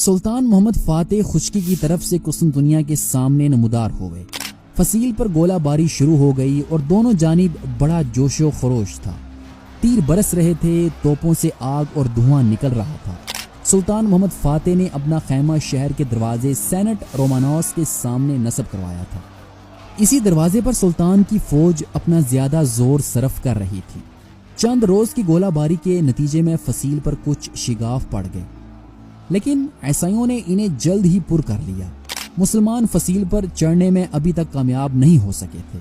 سلطان محمد فاتح خشکی کی طرف سے قسطنطنیہ کے سامنے نمودار ہوئے۔ فصیل پر گولہ باری شروع ہو گئی اور دونوں جانب بڑا جوش و خروش تھا۔ تیر برس رہے تھے، توپوں سے آگ اور دھواں نکل رہا تھا۔ سلطان محمد فاتح نے اپنا خیمہ شہر کے دروازے سینٹ رومانوس کے سامنے نصب کروایا تھا۔ اسی دروازے پر سلطان کی فوج اپنا زیادہ زور صرف کر رہی تھی۔ چند روز کی گولہ باری کے نتیجے میں فصیل پر کچھ شگاف پڑ گئے، لیکن عیسائیوں نے انہیں جلد ہی پر کر لیا۔ مسلمان فصیل پر چڑھنے میں ابھی تک کامیاب نہیں ہو سکے تھے۔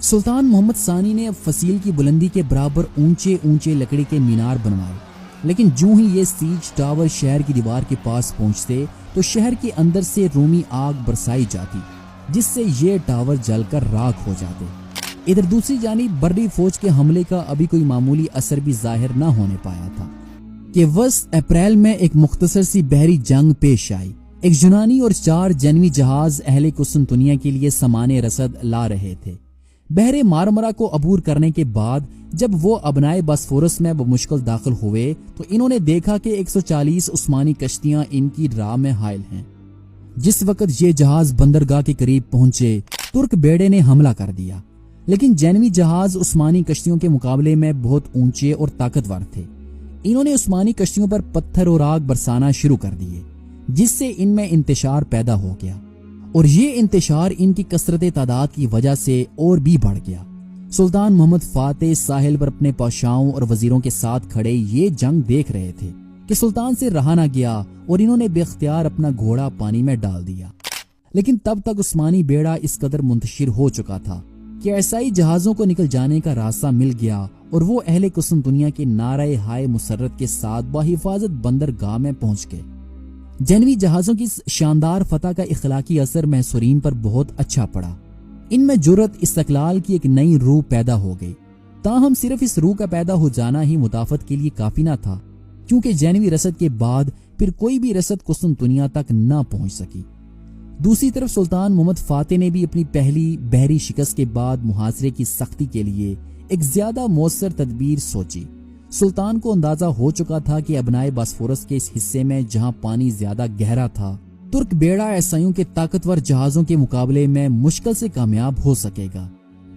سلطان محمد ثانی نے فصیل کی بلندی کے برابر اونچے اونچے لکڑی کے مینار بنوائے، لیکن جوں ہی یہ سیج ٹاور شہر کی دیوار کے پاس پہنچتے تو شہر کے اندر سے رومی آگ برسائی جاتی، جس سے یہ ٹاور جل کر راکھ ہو جاتے۔ ادھر دوسری جانب بری فوج کے حملے کا ابھی کوئی معمولی اثر بھی ظاہر نہ ہونے پایا تھا کہ وسط اپریل میں ایک مختصر سی بحری جنگ پیش آئی۔ ایک یونانی اور 4 جنوی جہاز اہل قسطنطنیہ کے لیے سامان رسد لا رہے تھے۔ بحر مارمرا کو عبور کرنے کے بعد جب وہ ابنائے باسفورس میں بمشکل داخل ہوئے تو انہوں نے دیکھا کہ 140 عثمانی کشتیاں ان کی راہ میں حائل ہیں۔ جس وقت یہ جہاز بندرگاہ کے قریب پہنچے، ترک بیڑے نے حملہ کر دیا، لیکن جنوی جہاز عثمانی کشتیوں کے مقابلے میں بہت اونچے اور طاقتور تھے۔ انہوں نے عثمانی کشتیوں پر پتھر اور آگ برسانا شروع کر دیے، جس سے ان میں انتشار پیدا ہو گیا، اور یہ انتشار ان کی کثرت تعداد کی وجہ سے اور بھی بڑھ گیا۔ سلطان محمد فاتح ساحل پر اپنے پاشاؤں اور وزیروں کے ساتھ کھڑے یہ جنگ دیکھ رہے تھے کہ سلطان سے رہا نہ گیا اور انہوں نے بے اختیار اپنا گھوڑا پانی میں ڈال دیا۔ لیکن تب تک عثمانی بیڑا اس قدر منتشر ہو چکا تھا کہ عیسائی جہازوں کو نکل جانے کا راستہ مل گیا اور وہ اہل قسطنطنیہ کے نعرہ ہائے مسرت کے ساتھ بحفاظت بندرگاہ میں پہنچ گئے۔ جنوی جہازوں کی شاندار فتح کا اخلاقی اثر محصورین پر بہت اچھا پڑا۔ ان میں جرأت استقلال کی ایک نئی روح پیدا ہو گئی۔ تاہم صرف اس روح کا پیدا ہو جانا ہی مدافعت کے لیے کافی نہ تھا، کیونکہ جنوی رسد کے بعد پھر کوئی بھی رسد قسطنطنیہ تک نہ پہنچ سکی۔ دوسری طرف سلطان محمد فاتح نے بھی اپنی پہلی بحری شکست کے بعد محاصرے کی سختی کے لیے ایک زیادہ مؤثر تدبیر سوچی۔ سلطان کو اندازہ ہو چکا تھا کہ ابنائے باسفورس کے اس حصے میں جہاں پانی زیادہ گہرا تھا، ترک بیڑا عیسائیوں کے طاقتور جہازوں کے مقابلے میں مشکل سے کامیاب ہو سکے گا۔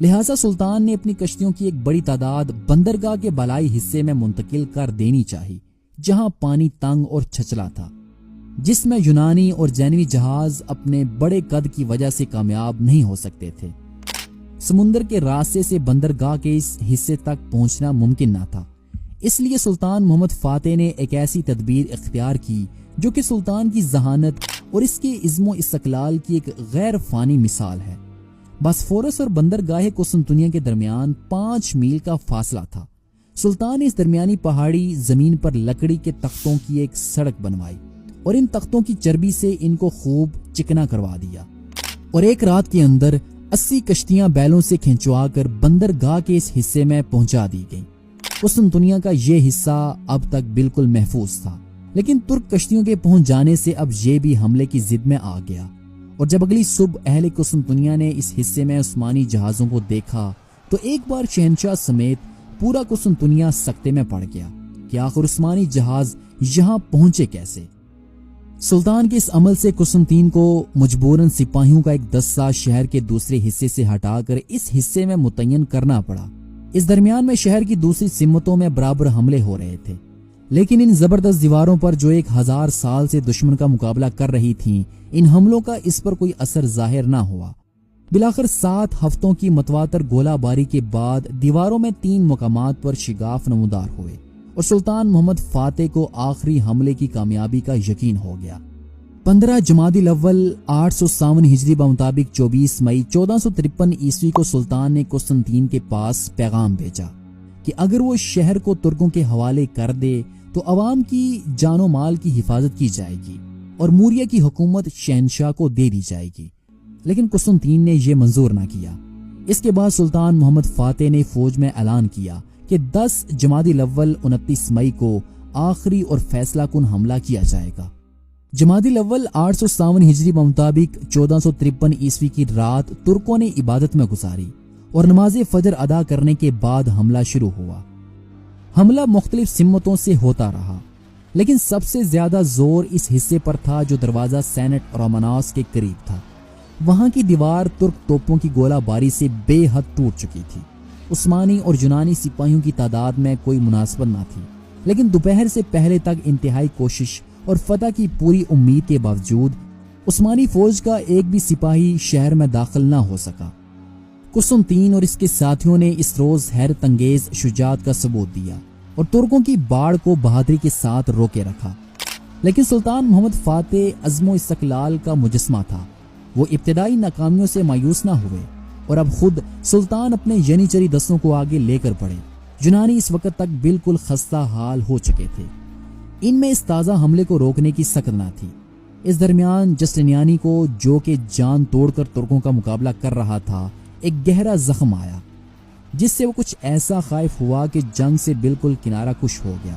لہٰذا سلطان نے اپنی کشتیوں کی ایک بڑی تعداد بندرگاہ کے بالائی حصے میں منتقل کر دینی چاہی، جہاں پانی تنگ اور چھچلا تھا، جس میں یونانی اور جینوی جہاز اپنے بڑے قد کی وجہ سے کامیاب نہیں ہو سکتے تھے۔ سمندر کے راستے سے بندرگاہ کے اس حصے تک پہنچنا ممکن نہ تھا، اس لیے سلطان محمد فاتح نے ایک ایسی تدبیر اختیار کی جو کہ سلطان کی ذہانت اور اس کے عزم و استقلال کی ایک غیر فانی مثال ہے۔ باسفورس اور بندرگاہ قسطنطنیہ کے درمیان 5 میل کا فاصلہ تھا۔ سلطان نے اس درمیانی پہاڑی زمین پر لکڑی کے تختوں کی ایک سڑک بنوائی اور ان تختوں کی چربی سے ان کو خوب چکنا کروا دیا، اور ایک رات کے اندر 80 کشتیاں بیلوں سے کھنچوا کر بندرگاہ کے اس حصے میں پہنچا دی گئیں۔ قسطنطنیہ کا یہ حصہ اب تک بالکل محفوظ تھا، لیکن ترک کشتیوں کے پہنچ جانے سے اب یہ بھی حملے کی ضد میں آ گیا، اور جب اگلی صبح اہل قسطنطنیہ نے اس حصے میں عثمانی جہازوں کو دیکھا تو ایک بار شہنشاہ سمیت پورا قسطنطنیہ سکتے میں پڑ گیا کہ آخر عثمانی جہاز یہاں پہنچے کیسے۔ سلطان کے اس عمل سے قسطنطین کو مجبوراً سپاہیوں کا ایک دستہ شہر کے دوسرے حصے سے ہٹا کر اس حصے میں متعین کرنا پڑا۔ اس درمیان میں شہر کی دوسری سمتوں میں برابر حملے ہو رہے تھے، لیکن ان زبردست دیواروں پر جو 1000 سال سے دشمن کا مقابلہ کر رہی تھیں، ان حملوں کا اس پر کوئی اثر ظاہر نہ ہوا۔ بلاخر 7 ہفتوں کی متواتر گولہ باری کے بعد دیواروں میں 3 مقامات پر شگاف نمودار ہوئے اور سلطان محمد فاتح کو آخری حملے کی کامیابی کا یقین ہو گیا۔ 15 جمادی الاول 857 ہجری بمطابق 24 مئی 1453 عیسوی کو سلطان نے قسطنطین کے پاس پیغام بھیجا کہ اگر وہ شہر کو ترکوں کے حوالے کر دے تو عوام کی جان و مال کی حفاظت کی جائے گی اور موریہ کی حکومت شہنشاہ کو دے دی جائے گی، لیکن قسطنطین نے یہ منظور نہ کیا۔ اس کے بعد سلطان محمد فاتح نے فوج میں اعلان کیا کہ 10 جمادی الاول 29 مئی کو آخری اور فیصلہ کن حملہ کیا جائے گا۔ جمادی الاول 857 ہجری بمطابق 1453 عیسوی کی رات ترکوں نے عبادت میں گزاری اور نماز فجر ادا کرنے کے بعد حملہ شروع ہوا۔ حملہ مختلف سمتوں سے ہوتا رہا، لیکن سب سے زیادہ زور اس حصے پر تھا جو دروازہ سینٹ رومانوس کے قریب تھا۔ وہاں کی دیوار ترک توپوں کی گولہ باری سے بے حد ٹوٹ چکی تھی۔ عثمانی اور یونانی سپاہیوں کی تعداد میں کوئی مناسبت نہ تھی، لیکن دوپہر سے پہلے تک انتہائی کوشش اور فتح کی پوری امید کے باوجود عثمانی فوج کا ایک بھی سپاہی شہر میں داخل نہ ہو سکا۔ قسطنطین اور اس کے ساتھیوں نے اس روز حیرت انگیز شجاعت کا ثبوت دیا اور ترکوں کی باڑ کو بہادری کے ساتھ روکے رکھا۔ لیکن سلطان محمد فاتح عزم و استقلال کا مجسمہ تھا۔ وہ ابتدائی ناکامیوں سے مایوس نہ ہوئے اور اب خود سلطان اپنے ینیچری دستوں کو آگے لے کر بڑھے۔ یونانی اس وقت تک بالکل خستہ حال ہو چکے تھے۔ ان میں اس تازہ حملے کو روکنے کی سخت نہ تھی۔ اس درمیان جسٹینیانی کو، جو کہ جان توڑ کر ترکوں کا مقابلہ کر رہا تھا، ایک گہرا زخم آیا جس سے وہ کچھ ایسا خائف ہوا کہ جنگ سے بالکل کنارہ کش ہو گیا۔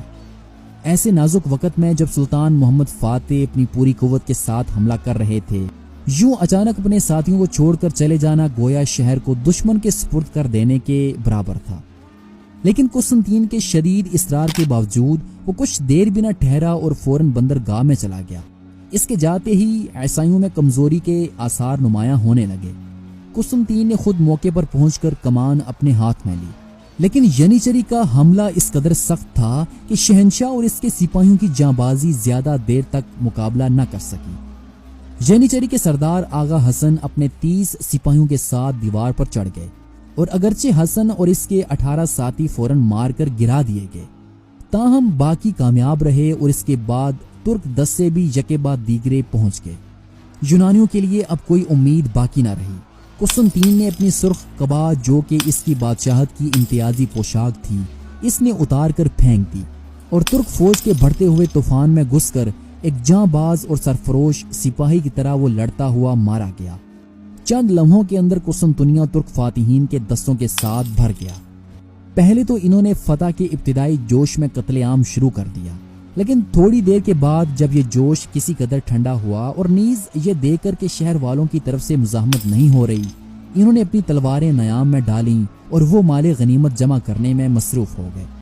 ایسے نازک وقت میں جب سلطان محمد فاتح اپنی پوری قوت کے ساتھ حملہ کر رہے تھے، یوں اچانک اپنے ساتھیوں کو چھوڑ کر چلے جانا گویا شہر کو دشمن کے سپرد کر دینے کے برابر تھا۔ لیکن قسطنطین کے شدید اصرار کے باوجود وہ کچھ دیر بھی نہ ٹھہرا اور فوراً بندرگاہ میں چلا گیا۔ اس کے جاتے ہی عیسائیوں میں کمزوری کے آثار نمایاں ہونے لگے۔ قسطنطین نے خود موقع پر پہنچ کر کمان اپنے ہاتھ میں لی، لیکن ینیچری کا حملہ اس قدر سخت تھا کہ شہنشاہ اور اس کے سپاہیوں کی جانبازی زیادہ دیر تک مقابلہ نہ کر سکی۔ ینیچری کے سردار آغا حسن اپنے 30 سپاہیوں کے ساتھ دیوار پر چڑھ گئے اور اگرچہ حسن اور اس کے 18 ساتھی فوراً مار کر گرا دیے گئے، تاہم باقی کامیاب رہے اور اس کے بعد ترک دستے بھی یکے بعد دیگرے پہنچ گئے۔ یونانیوں کے لیے اب کوئی امید باقی نہ رہی۔ قسطنطین نے اپنی سرخ قبا، جو کہ اس کی بادشاہت کی امتیازی پوشاک تھی، اس نے اتار کر پھینک دی اور ترک فوج کے بڑھتے ہوئے طوفان میں گھس کر ایک جاں باز اور سرفروش سپاہی کی طرح وہ لڑتا ہوا مارا گیا۔ چند لمحوں کے اندر قسطنطنیہ ترک فاتحین کے دستوں کے ساتھ بھر گیا۔ پہلے تو انہوں نے فتح کے ابتدائی جوش میں قتل عام شروع کر دیا، لیکن تھوڑی دیر کے بعد جب یہ جوش کسی قدر ٹھنڈا ہوا اور نیز یہ دیکھ کر کہ شہر والوں کی طرف سے مزاحمت نہیں ہو رہی، انہوں نے اپنی تلواریں نیام میں ڈالیں اور وہ مال غنیمت جمع کرنے میں مصروف ہو گئے۔